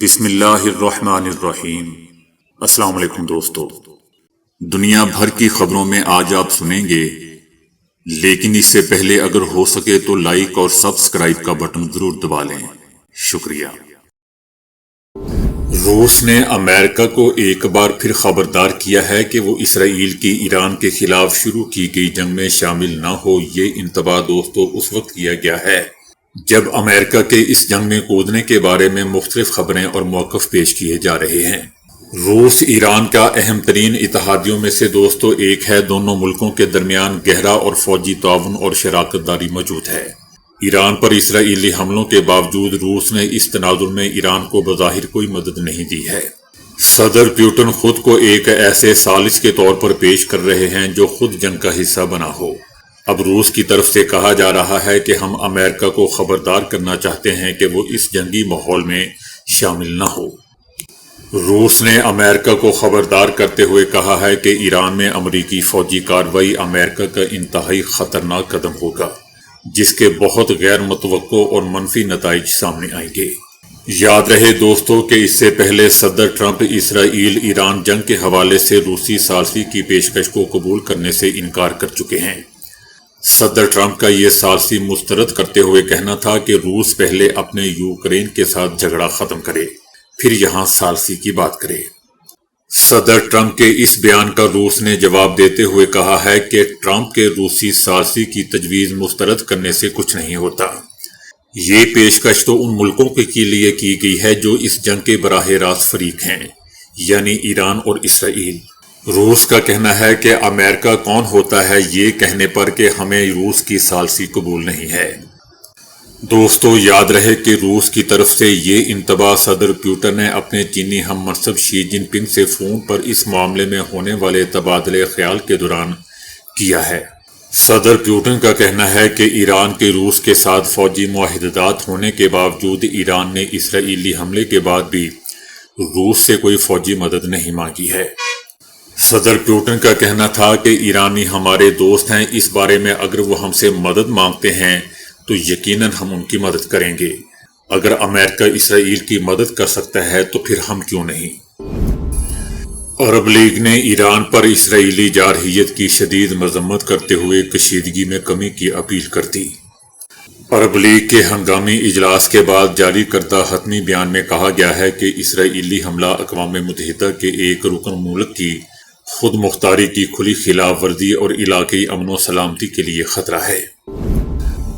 بسم اللہ الرحمن الرحیم۔ السلام علیکم دوستو، دنیا بھر کی خبروں میں آج آپ سنیں گے، لیکن اس سے پہلے اگر ہو سکے تو لائک اور سبسکرائب کا بٹن ضرور دبا لیں۔ شکریہ۔ روس نے امریکہ کو ایک بار پھر خبردار کیا ہے کہ وہ اسرائیل کی ایران کے خلاف شروع کی گئی جنگ میں شامل نہ ہو۔ یہ انتباہ دوستو اس وقت کیا گیا ہے جب امریکہ کے اس جنگ میں کودنے کے بارے میں مختلف خبریں اور موقف پیش کیے جا رہے ہیں۔ روس ایران کا اہم ترین اتحادیوں میں سے دوستو ایک ہے۔ دونوں ملکوں کے درمیان گہرا اور فوجی تعاون اور شراکت داری موجود ہے۔ ایران پر اسرائیلی حملوں کے باوجود روس نے اس تناظر میں ایران کو بظاہر کوئی مدد نہیں دی ہے۔ صدر پیوٹن خود کو ایک ایسے ثالث کے طور پر پیش کر رہے ہیں جو خود جنگ کا حصہ بنا ہو۔ اب روس کی طرف سے کہا جا رہا ہے کہ ہم امریکہ کو خبردار کرنا چاہتے ہیں کہ وہ اس جنگی ماحول میں شامل نہ ہو۔ روس نے امریکہ کو خبردار کرتے ہوئے کہا ہے کہ ایران میں امریکی فوجی کارروائی امریکہ کا انتہائی خطرناک قدم ہوگا، جس کے بہت غیر متوقع اور منفی نتائج سامنے آئیں گے۔ یاد رہے دوستو کہ اس سے پہلے صدر ٹرمپ اسرائیل ایران جنگ کے حوالے سے روسی ثالثی کی پیشکش کو قبول کرنے سے انکار کر چکے ہیں۔ صدر ٹرمپ کا یہ ثالثی مسترد کرتے ہوئے کہنا تھا کہ روس پہلے اپنے یوکرین کے ساتھ جھگڑا ختم کرے، پھر یہاں ثالثی کی بات کرے۔ صدر ٹرمپ کے اس بیان کا روس نے جواب دیتے ہوئے کہا ہے کہ ٹرمپ کے روسی ثالثی کی تجویز مسترد کرنے سے کچھ نہیں ہوتا۔ یہ پیشکش تو ان ملکوں کے لیے کی گئی ہے جو اس جنگ کے براہ راست فریق ہیں، یعنی ایران اور اسرائیل۔ روس کا کہنا ہے کہ امریکہ کون ہوتا ہے یہ کہنے پر کہ ہمیں روس کی ثالثی قبول نہیں ہے۔ دوستو یاد رہے کہ روس کی طرف سے یہ انتباہ صدر پیوٹن نے اپنے چینی ہم منصب شی جن پنگ سے فون پر اس معاملے میں ہونے والے تبادلے خیال کے دوران کیا ہے۔ صدر پیوٹن کا کہنا ہے کہ ایران کے روس کے ساتھ فوجی معاہدات ہونے کے باوجود ایران نے اسرائیلی حملے کے بعد بھی روس سے کوئی فوجی مدد نہیں مانگی ہے۔ صدر پیوٹن کا کہنا تھا کہ ایرانی ہمارے دوست ہیں، اس بارے میں اگر وہ ہم سے مدد مانگتے ہیں تو یقیناً ہم ان کی مدد کریں گے۔ اگر امریکہ اسرائیل کی مدد کر سکتا ہے تو پھر ہم کیوں نہیں۔ عرب لیگ نے ایران پر اسرائیلی جارحیت کی شدید مذمت کرتے ہوئے کشیدگی میں کمی کی اپیل کر دی۔ عرب لیگ کے ہنگامی اجلاس کے بعد جاری کردہ حتمی بیان میں کہا گیا ہے کہ اسرائیلی حملہ اقوام متحدہ کے ایک رکن ملک کی خود مختاری کی کھلی خلاف ورزی اور علاقائی امن و سلامتی کے لیے خطرہ ہے۔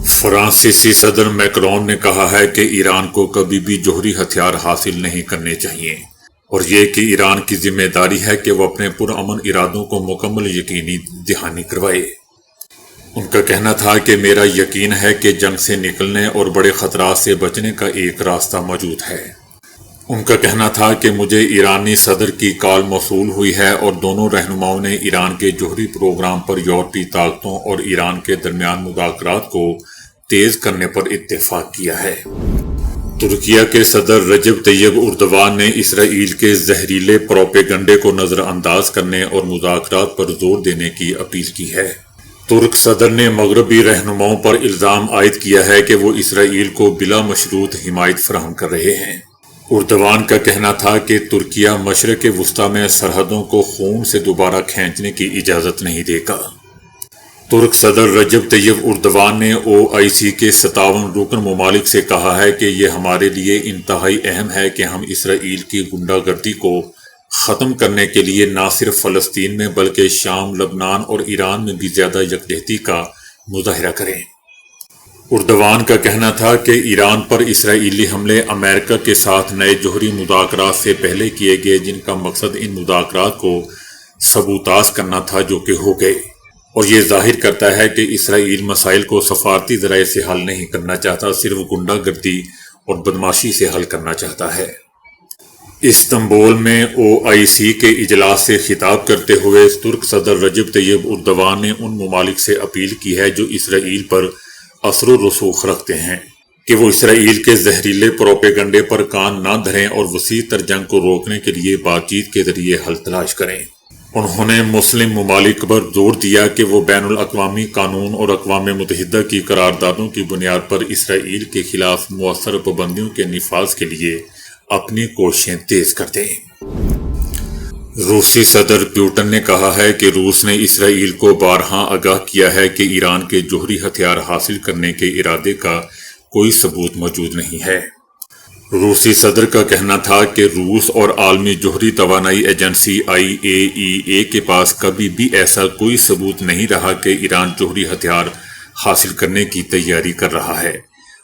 فرانسیسی صدر میکرون نے کہا ہے کہ ایران کو کبھی بھی جوہری ہتھیار حاصل نہیں کرنے چاہیے، اور یہ کہ ایران کی ذمہ داری ہے کہ وہ اپنے پرامن ارادوں کو مکمل یقینی دہانی کروائے۔ ان کا کہنا تھا کہ میرا یقین ہے کہ جنگ سے نکلنے اور بڑے خطرات سے بچنے کا ایک راستہ موجود ہے۔ ان کا کہنا تھا کہ مجھے ایرانی صدر کی کال موصول ہوئی ہے اور دونوں رہنماؤں نے ایران کے جوہری پروگرام پر یورپی طاقتوں اور ایران کے درمیان مذاکرات کو تیز کرنے پر اتفاق کیا ہے۔ ترکیہ کے صدر رجب طیب اردوان نے اسرائیل کے زہریلے پروپیگنڈے کو نظر انداز کرنے اور مذاکرات پر زور دینے کی اپیل کی ہے۔ ترک صدر نے مغربی رہنماؤں پر الزام عائد کیا ہے کہ وہ اسرائیل کو بلا مشروط حمایت فراہم کر رہے ہیں۔ اردوان کا کہنا تھا کہ ترکیہ مشرق وسطی میں سرحدوں کو خون سے دوبارہ کھینچنے کی اجازت نہیں دے گا۔ ترک صدر رجب طیب اردوان نے OIC کے 57 رکن ممالک سے کہا ہے کہ یہ ہمارے لیے انتہائی اہم ہے کہ ہم اسرائیل کی غنڈہ گردی کو ختم کرنے کے لیے نہ صرف فلسطین میں بلکہ شام، لبنان اور ایران میں بھی زیادہ یکجہتی کا مظاہرہ کریں۔ اردوان کا کہنا تھا کہ ایران پر اسرائیلی حملے امریکہ کے ساتھ نئے جوہری مذاکرات سے پہلے کیے گئے، جن کا مقصد ان مذاکرات کو سبوتاژ کرنا تھا، جو کہ ہو گئے، اور یہ ظاہر کرتا ہے کہ اسرائیل مسائل کو سفارتی ذرائع سے حل نہیں کرنا چاہتا، صرف غنڈہ گردی اور بدماشی سے حل کرنا چاہتا ہے۔ استنبول میں OIC کے اجلاس سے خطاب کرتے ہوئے ترک صدر رجب طیب اردوان نے ان ممالک سے اپیل کی ہے جو اسرائیل پر اثر و رسوخ رکھتے ہیں کہ وہ اسرائیل کے زہریلے پروپیگنڈے پر کان نہ دھریں اور وسیع تر جنگ کو روکنے کے لیے بات چیت کے ذریعے حل تلاش کریں۔ انہوں نے مسلم ممالک پر زور دیا کہ وہ بین الاقوامی قانون اور اقوام متحدہ کی قراردادوں کی بنیاد پر اسرائیل کے خلاف مؤثر پابندیوں کے نفاذ کے لیے اپنی کوششیں تیز کر دیں۔ روسی صدر پیوٹن نے کہا ہے کہ روس نے اسرائیل کو بارہا آگاہ کیا ہے کہ ایران کے جوہری ہتھیار حاصل کرنے کے ارادے کا کوئی ثبوت موجود نہیں ہے۔ روسی صدر کا کہنا تھا کہ روس اور عالمی جوہری توانائی ایجنسی IAEA کے پاس کبھی بھی ایسا کوئی ثبوت نہیں رہا کہ ایران جوہری ہتھیار حاصل کرنے کی تیاری کر رہا ہے،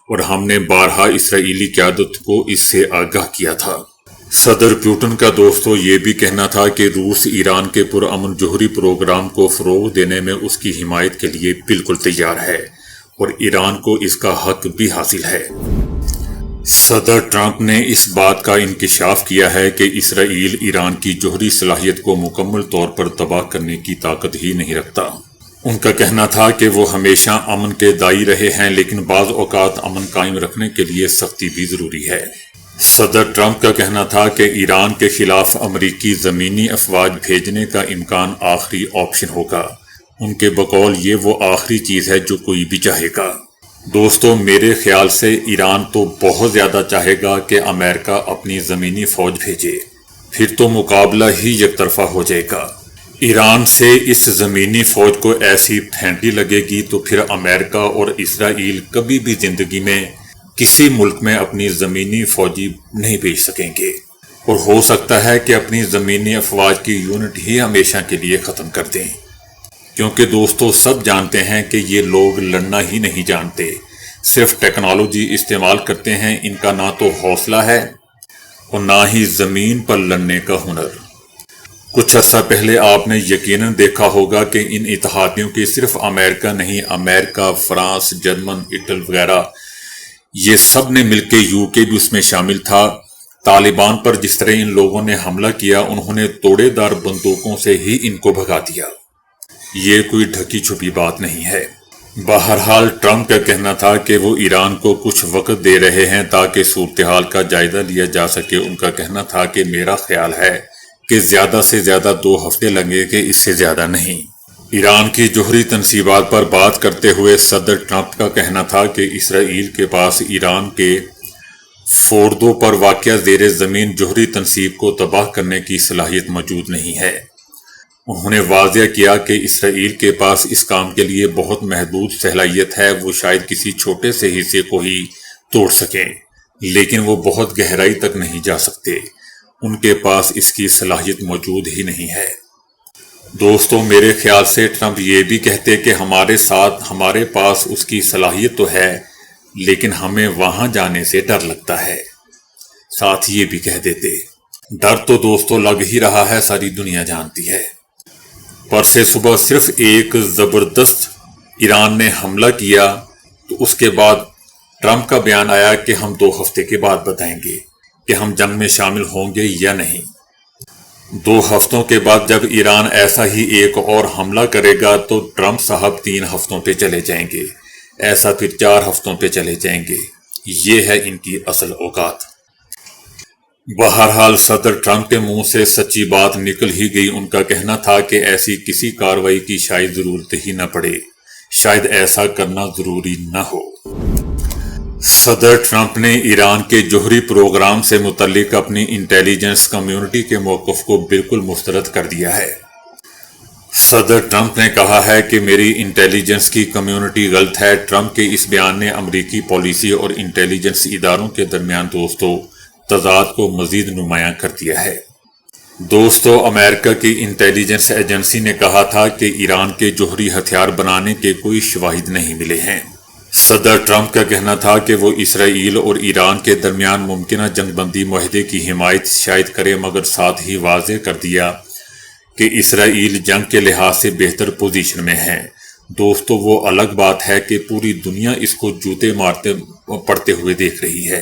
اور ہم نے بارہا اسرائیلی قیادت کو اس سے آگاہ کیا تھا۔ صدر پیوٹن کا دوستو یہ بھی کہنا تھا کہ روس ایران کے پرامن جوہری پروگرام کو فروغ دینے میں اس کی حمایت کے لیے بالکل تیار ہے، اور ایران کو اس کا حق بھی حاصل ہے۔ صدر ٹرمپ نے اس بات کا انکشاف کیا ہے کہ اسرائیل ایران کی جوہری صلاحیت کو مکمل طور پر تباہ کرنے کی طاقت ہی نہیں رکھتا۔ ان کا کہنا تھا کہ وہ ہمیشہ امن کے داعی رہے ہیں، لیکن بعض اوقات امن قائم رکھنے کے لیے سختی بھی ضروری ہے۔ صدر ٹرمپ کا کہنا تھا کہ ایران کے خلاف امریکی زمینی افواج بھیجنے کا امکان آخری آپشن ہوگا۔ ان کے بقول یہ وہ آخری چیز ہے جو کوئی بھی چاہے گا۔ دوستو، میرے خیال سے ایران تو بہت زیادہ چاہے گا کہ امریکہ اپنی زمینی فوج بھیجے، پھر تو مقابلہ ہی یک طرفہ ہو جائے گا۔ ایران سے اس زمینی فوج کو ایسی پھینٹی لگے گی تو پھر امریکہ اور اسرائیل کبھی بھی زندگی میں کسی ملک میں اپنی زمینی فوجی نہیں بھیج سکیں گے، اور ہو سکتا ہے کہ اپنی زمینی افواج کی یونٹ ہی ہمیشہ کے لیے ختم کر دیں، کیونکہ دوستو سب جانتے ہیں کہ یہ لوگ لڑنا ہی نہیں جانتے، صرف ٹیکنالوجی استعمال کرتے ہیں۔ ان کا نہ تو حوصلہ ہے اور نہ ہی زمین پر لڑنے کا ہنر۔ کچھ عرصہ پہلے آپ نے یقیناً دیکھا ہوگا کہ ان اتحادیوں کی صرف امریکہ نہیں، امریکہ، فرانس، جرمن، اٹلی وغیرہ، یہ سب نے مل کے UK بھی اس میں شامل تھا۔ طالبان پر جس طرح ان لوگوں نے حملہ کیا، انہوں نے توڑے دار بندوقوں سے ہی ان کو بھگا دیا۔ یہ کوئی ڈھکی چھپی بات نہیں ہے۔ بہرحال ٹرمپ کا کہنا تھا کہ وہ ایران کو کچھ وقت دے رہے ہیں تاکہ صورتحال کا جائزہ لیا جا سکے۔ ان کا کہنا تھا کہ میرا خیال ہے کہ زیادہ سے زیادہ 2 ہفتے لگیں گے، اس سے زیادہ نہیں۔ ایران کی جوہری تنصیبات پر بات کرتے ہوئے صدر ٹرمپ کا کہنا تھا کہ اسرائیل کے پاس ایران کے فوردو پر واقع زیر زمین جوہری تنصیب کو تباہ کرنے کی صلاحیت موجود نہیں ہے۔ انہوں نے واضح کیا کہ اسرائیل کے پاس اس کام کے لیے بہت محدود صلاحیت ہے، وہ شاید کسی چھوٹے سے حصے کو ہی توڑ سکیں، لیکن وہ بہت گہرائی تک نہیں جا سکتے۔ ان کے پاس اس کی صلاحیت موجود ہی نہیں ہے۔ دوستو، میرے خیال سے ٹرمپ یہ بھی کہتے کہ ہمارے پاس اس کی صلاحیت تو ہے، لیکن ہمیں وہاں جانے سے ڈر لگتا ہے۔ ساتھ یہ بھی کہہ دیتے، ڈر تو دوستو لگ ہی رہا ہے، ساری دنیا جانتی ہے۔ پرسے صبح صرف ایک زبردست ایران نے حملہ کیا تو اس کے بعد ٹرمپ کا بیان آیا کہ ہم 2 ہفتے کے بعد بتائیں گے کہ ہم جنگ میں شامل ہوں گے یا نہیں۔ 2 ہفتوں کے بعد جب ایران ایسا ہی ایک اور حملہ کرے گا تو ٹرمپ صاحب 3 ہفتوں پہ چلے جائیں گے، ایسا پھر 4 ہفتوں پہ چلے جائیں گے۔ یہ ہے ان کی اصل اوقات۔ بہرحال صدر ٹرمپ کے منہ سے سچی بات نکل ہی گئی۔ ان کا کہنا تھا کہ ایسی کسی کارروائی کی شاید ضرورت ہی نہ پڑے، شاید ایسا کرنا ضروری نہ ہو۔ صدر ٹرمپ نے ایران کے جوہری پروگرام سے متعلق اپنی انٹیلیجنس کمیونٹی کے موقف کو بالکل مسترد کر دیا ہے۔ صدر ٹرمپ نے کہا ہے کہ میری انٹیلیجنس کی کمیونٹی غلط ہے۔ ٹرمپ کے اس بیان نے امریکی پالیسی اور انٹیلیجنس اداروں کے درمیان دوستو تضاد کو مزید نمایاں کر دیا ہے۔ دوستو، امریکہ کی انٹیلیجنس ایجنسی نے کہا تھا کہ ایران کے جوہری ہتھیار بنانے کے کوئی شواہد نہیں ملے ہیں۔ صدر ٹرمپ کا کہنا تھا کہ وہ اسرائیل اور ایران کے درمیان ممکنہ جنگ بندی معاہدے کی حمایت شاید کرے، مگر ساتھ ہی واضح کر دیا کہ اسرائیل جنگ کے لحاظ سے بہتر پوزیشن میں ہے۔ دوستو، وہ الگ بات ہے کہ پوری دنیا اس کو جوتے پڑتے ہوئے دیکھ رہی ہے۔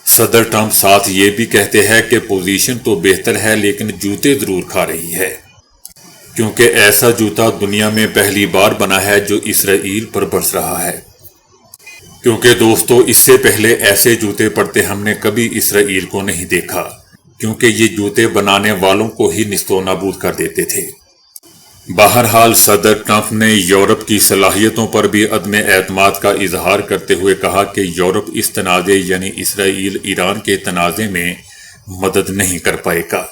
صدر ٹرمپ ساتھ یہ بھی کہتے ہیں کہ پوزیشن تو بہتر ہے لیکن جوتے ضرور کھا رہی ہے، کیونکہ ایسا جوتا دنیا میں پہلی بار بنا ہے جو اسرائیل پر برس رہا ہے۔ کیونکہ دوستو اس سے پہلے ایسے جوتے پڑتے ہم نے کبھی اسرائیل کو نہیں دیکھا، کیونکہ یہ جوتے بنانے والوں کو ہی نیست و نابود کر دیتے تھے۔ بہرحال صدر ٹرمپ نے یورپ کی صلاحیتوں پر بھی عدم اعتماد کا اظہار کرتے ہوئے کہا کہ یورپ اس تنازع یعنی اسرائیل ایران کے تنازع میں مدد نہیں کر پائے گا۔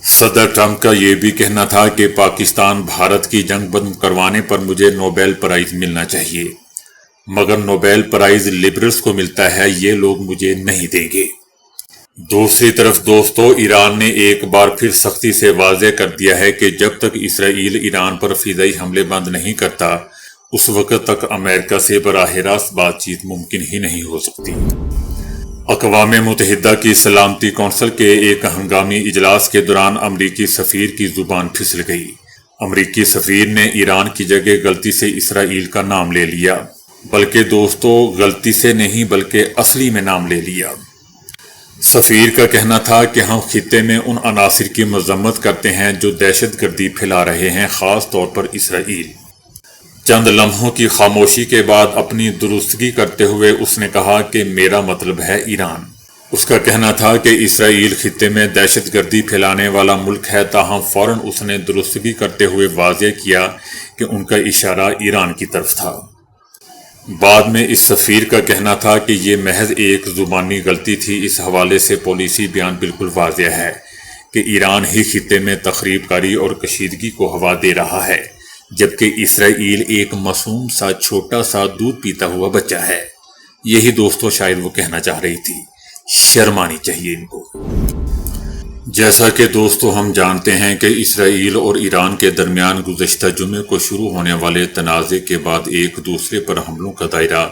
صدر ٹرمپ کا یہ بھی کہنا تھا کہ پاکستان بھارت کی جنگ بند کروانے پر مجھے نوبیل پرائز ملنا چاہیے، مگر نوبیل پرائز لبرلز کو ملتا ہے، یہ لوگ مجھے نہیں دیں گے۔ دوسری طرف دوستو، ایران نے ایک بار پھر سختی سے واضح کر دیا ہے کہ جب تک اسرائیل ایران پر فضائی حملے بند نہیں کرتا اس وقت تک امریکہ سے براہ راست بات چیت ممکن ہی نہیں ہو سکتی۔ اقوام متحدہ کی سلامتی کونسل کے ایک ہنگامی اجلاس کے دوران امریکی سفیر کی زبان پھسل گئی۔ امریکی سفیر نے ایران کی جگہ غلطی سے اسرائیل کا نام لے لیا، بلکہ دوستو غلطی سے نہیں بلکہ اصلی میں نام لے لیا۔ سفیر کا کہنا تھا کہ ہم خطے میں ان عناصر کی مذمت کرتے ہیں جو دہشت گردی پھیلا رہے ہیں، خاص طور پر اسرائیل۔ چند لمحوں کی خاموشی کے بعد اپنی درستگی کرتے ہوئے اس نے کہا کہ میرا مطلب ہے ایران۔ اس کا کہنا تھا کہ اسرائیل خطے میں دہشت گردی پھیلانے والا ملک ہے، تاہم فوراً اس نے درستگی کرتے ہوئے واضح کیا کہ ان کا اشارہ ایران کی طرف تھا۔ بعد میں اس سفیر کا کہنا تھا کہ یہ محض ایک زبانی غلطی تھی۔ اس حوالے سے پالیسی بیان بالکل واضح ہے کہ ایران ہی خطے میں تخریب کاری اور کشیدگی کو ہوا دے رہا ہے، جبکہ اسرائیل ایک معصوم سا چھوٹا سا دودھ پیتا ہوا بچہ ہے۔ یہی دوستو شاید وہ کہنا چاہ رہی تھی۔ شرم آنی چاہیے ان کو۔ جیسا کہ دوستو ہم جانتے ہیں کہ اسرائیل اور ایران کے درمیان گزشتہ جمعے کو شروع ہونے والے تنازع کے بعد ایک دوسرے پر حملوں کا دائرہ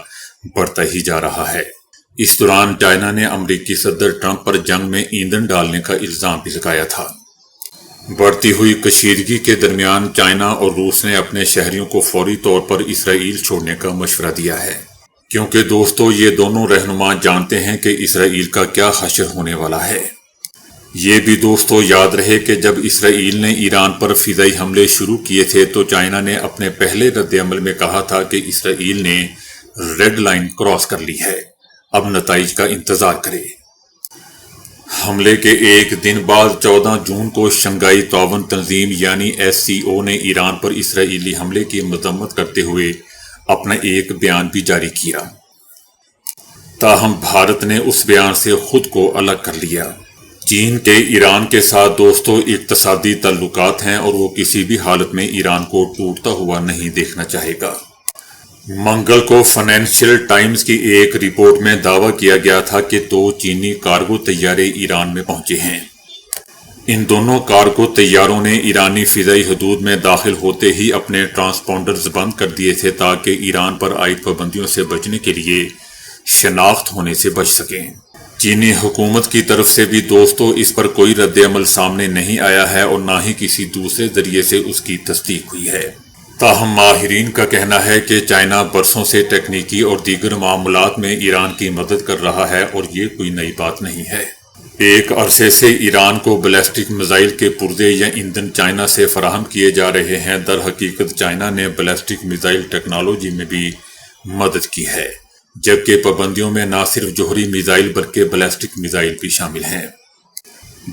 بڑھتا ہی جا رہا ہے۔ اس دوران چائنا نے امریکی صدر ٹرمپ پر جنگ میں ایندھن ڈالنے کا الزام بھی لگایا تھا۔ بڑھتی ہوئی کشیدگی کے درمیان چائنا اور روس نے اپنے شہریوں کو فوری طور پر اسرائیل چھوڑنے کا مشورہ دیا ہے، کیونکہ دوستو یہ دونوں رہنما جانتے ہیں کہ اسرائیل کا کیا حشر ہونے والا ہے۔ یہ بھی دوستو یاد رہے کہ جب اسرائیل نے ایران پر فضائی حملے شروع کیے تھے تو چائنا نے اپنے پہلے رد عمل میں کہا تھا کہ اسرائیل نے ریڈ لائن کراس کر لی ہے، اب نتائج کا انتظار کرے۔ حملے کے ایک دن بعد 14 جون کو شنگھائی تعاون تنظیم یعنی SCO نے ایران پر اسرائیلی حملے کی مذمت کرتے ہوئے اپنا ایک بیان بھی جاری کیا، تاہم بھارت نے اس بیان سے خود کو الگ کر لیا۔ چین کے ایران کے ساتھ دوستو اقتصادی تعلقات ہیں اور وہ کسی بھی حالت میں ایران کو ٹوٹتا ہوا نہیں دیکھنا چاہے گا۔ منگل کو فائنینشیل ٹائمز کی ایک رپورٹ میں دعویٰ کیا گیا تھا کہ 2 چینی کارگو طیارے ایران میں پہنچے ہیں۔ ان دونوں کارگو طیاروں نے ایرانی فضائی حدود میں داخل ہوتے ہی اپنے ٹرانسپونڈرز بند کر دیے تھے تاکہ ایران پر عائد پابندیوں سے بچنے کے لیے شناخت ہونے سے بچ سکیں۔ چینی حکومت کی طرف سے بھی دوستو اس پر کوئی رد عمل سامنے نہیں آیا ہے اور نہ ہی کسی دوسرے ذریعے سے اس کی تصدیق ہوئی ہے۔ تاہم ماہرین کا کہنا ہے کہ چائنا برسوں سے ٹیکنیکی اور دیگر معاملات میں ایران کی مدد کر رہا ہے اور یہ کوئی نئی بات نہیں ہے۔ ایک عرصے سے ایران کو بیلسٹک میزائل کے پرزے یا ایندھن چائنا سے فراہم کیے جا رہے ہیں۔ در حقیقت چائنا نے بیلسٹک میزائل ٹیکنالوجی میں بھی مدد کی ہے، جبکہ پابندیوں میں نہ صرف جوہری میزائل بلکہ بیلسٹک میزائل بھی شامل ہیں۔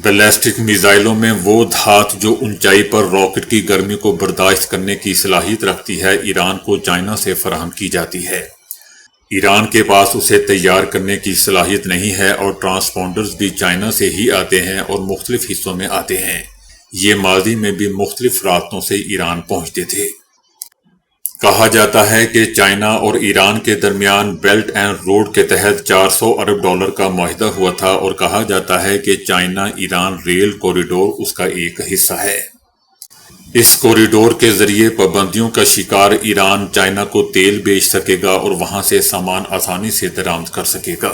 بیلسٹک میزائلوں میں وہ دھات جو اونچائی پر راکٹ کی گرمی کو برداشت کرنے کی صلاحیت رکھتی ہے، ایران کو چائنا سے فراہم کی جاتی ہے۔ ایران کے پاس اسے تیار کرنے کی صلاحیت نہیں ہے اور ٹرانسپونڈرز بھی چائنا سے ہی آتے ہیں اور مختلف حصوں میں آتے ہیں۔ یہ ماضی میں بھی مختلف راستوں سے ایران پہنچتے تھے۔ کہا جاتا ہے کہ چائنا اور ایران کے درمیان بیلٹ اینڈ روڈ کے تحت $400 ارب کا معاہدہ ہوا تھا اور کہا جاتا ہے کہ چائنا ایران ریل کوریڈور اس کا ایک حصہ ہے۔ اس کوریڈور کے ذریعے پابندیوں کا شکار ایران چائنا کو تیل بیچ سکے گا اور وہاں سے سامان آسانی سے درآمد کر سکے گا۔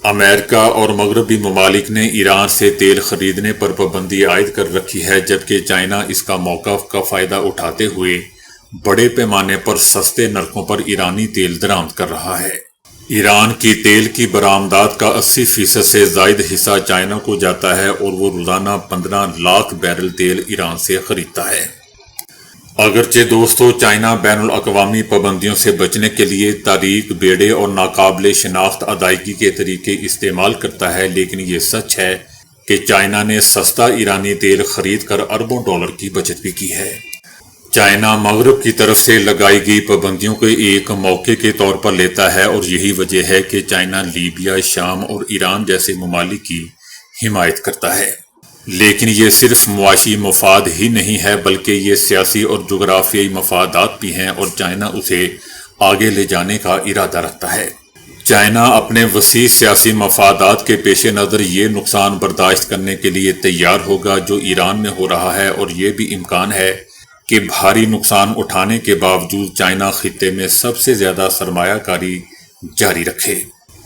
امریکہ اور مغربی ممالک نے ایران سے تیل خریدنے پر پابندی عائد کر رکھی ہے، جبکہ چائنا اس کا موقف کا فائدہ اٹھاتے ہوئے بڑے پیمانے پر سستے نرخوں پر ایرانی تیل درآمد کر رہا ہے۔ ایران کی تیل کی برآمدات کا 80% سے زائد حصہ چائنا کو جاتا ہے اور وہ روزانہ 15 لاکھ بیرل تیل ایران سے خریدتا ہے۔ اگرچہ دوستو چائنا بین الاقوامی پابندیوں سے بچنے کے لیے تاریک، بیڑے اور ناقابل شناخت ادائیگی کے طریقے استعمال کرتا ہے، لیکن یہ سچ ہے کہ چائنا نے سستا ایرانی تیل خرید کر اربوں ڈالر کی بچت بھی کی ہے۔ چائنا مغرب کی طرف سے لگائی گئی پابندیوں کو ایک موقع کے طور پر لیتا ہے اور یہی وجہ ہے کہ چائنا لیبیا، شام اور ایران جیسے ممالک کی حمایت کرتا ہے۔ لیکن یہ صرف معاشی مفاد ہی نہیں ہے بلکہ یہ سیاسی اور جغرافیائی مفادات بھی ہیں اور چائنا اسے آگے لے جانے کا ارادہ رکھتا ہے۔ چائنا اپنے وسیع سیاسی مفادات کے پیش نظر یہ نقصان برداشت کرنے کے لیے تیار ہوگا جو ایران میں ہو رہا ہے، اور یہ بھی امکان ہے کہ بھاری نقصان اٹھانے کے باوجود چائنا خطے میں سب سے زیادہ سرمایہ کاری جاری رکھے۔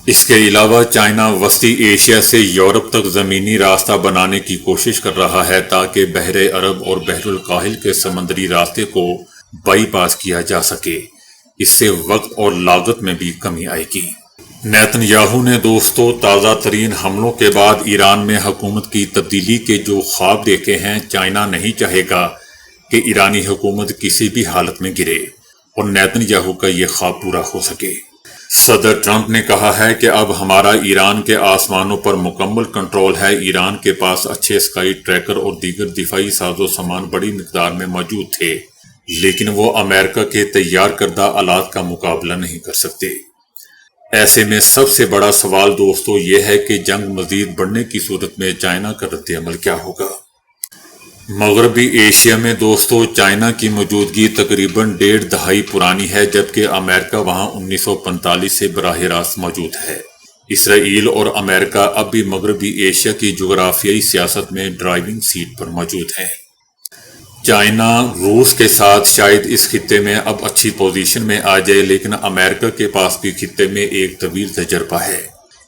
اس کے علاوہ چائنا وسطی ایشیا سے یورپ تک زمینی راستہ بنانے کی کوشش کر رہا ہے تاکہ بحر عرب اور بحر الکاہل کے سمندری راستے کو بائی پاس کیا جا سکے۔ اس سے وقت اور لاگت میں بھی کمی آئے گی۔ نیتن یاہو نے دوستو تازہ ترین حملوں کے بعد ایران میں حکومت کی تبدیلی کے جو خواب دیکھے ہیں، چائنا نہیں چاہے گا کہ ایرانی حکومت کسی بھی حالت میں گرے اور نیتن یاہو کا یہ خواب پورا ہو سکے۔ صدر ٹرمپ نے کہا ہے کہ اب ہمارا ایران کے آسمانوں پر مکمل کنٹرول ہے۔ ایران کے پاس اچھے اسکائی ٹریکر اور دیگر دفاعی ساز و سامان بڑی مقدار میں موجود تھے، لیکن وہ امریکہ کے تیار کردہ آلات کا مقابلہ نہیں کر سکتے۔ ایسے میں سب سے بڑا سوال دوستو یہ ہے کہ جنگ مزید بڑھنے کی صورت میں چائنا کا رد عمل کیا ہوگا۔ مغربی ایشیا میں دوستو چائنا کی موجودگی تقریباً 1.5 دہائی پرانی ہے، جبکہ امریکہ وہاں 1945 سے براہ راست موجود ہے۔ اسرائیل اور امریکہ اب بھی مغربی ایشیا کی جغرافیائی سیاست میں ڈرائیونگ سیٹ پر موجود ہیں۔ چائنا روس کے ساتھ شاید اس خطے میں اب اچھی پوزیشن میں آ جائے، لیکن امریکہ کے پاس بھی خطے میں ایک طویل تجربہ ہے،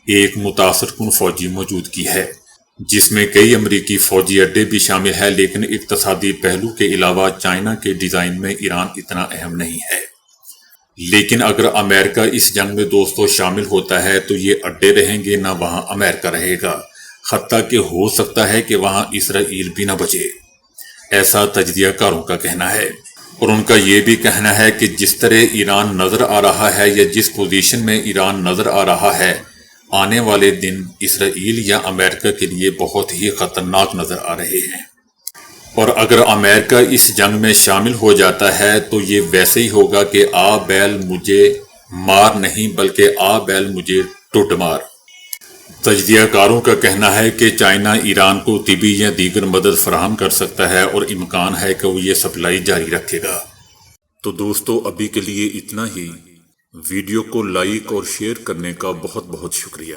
ایک متاثر کن فوجی موجودگی ہے جس میں کئی امریکی فوجی اڈے بھی شامل ہیں، لیکن اقتصادی پہلو کے علاوہ چائنا کے ڈیزائن میں ایران اتنا اہم نہیں ہے۔ لیکن اگر امریکہ اس جنگ میں دوستو شامل ہوتا ہے تو یہ اڈے رہیں گے، نہ وہاں امریکہ رہے گا، حتیٰ کہ ہو سکتا ہے کہ وہاں اسرائیل بھی نہ بچے، ایسا تجزیہ کاروں کا کہنا ہے۔ اور ان کا یہ بھی کہنا ہے کہ جس طرح ایران نظر آ رہا ہے یا جس پوزیشن میں ایران نظر آ رہا ہے، آنے والے دن اسرائیل یا امریکہ کے لیے بہت ہی خطرناک نظر آ رہے ہیں۔ اور اگر امریکہ اس جنگ میں شامل ہو جاتا ہے تو یہ ویسے ہی ہوگا کہ آ بیل مجھے مار نہیں بلکہ آ بیل مجھے ٹوٹ مار۔ تجزیہ کاروں کا کہنا ہے کہ چائنا ایران کو طبی یا دیگر مدد فراہم کر سکتا ہے اور امکان ہے کہ وہ یہ سپلائی جاری رکھے گا۔ تو دوستو ابھی کے لیے اتنا ہی۔ ویڈیو کو لائک اور شیئر کرنے کا بہت بہت شکریہ۔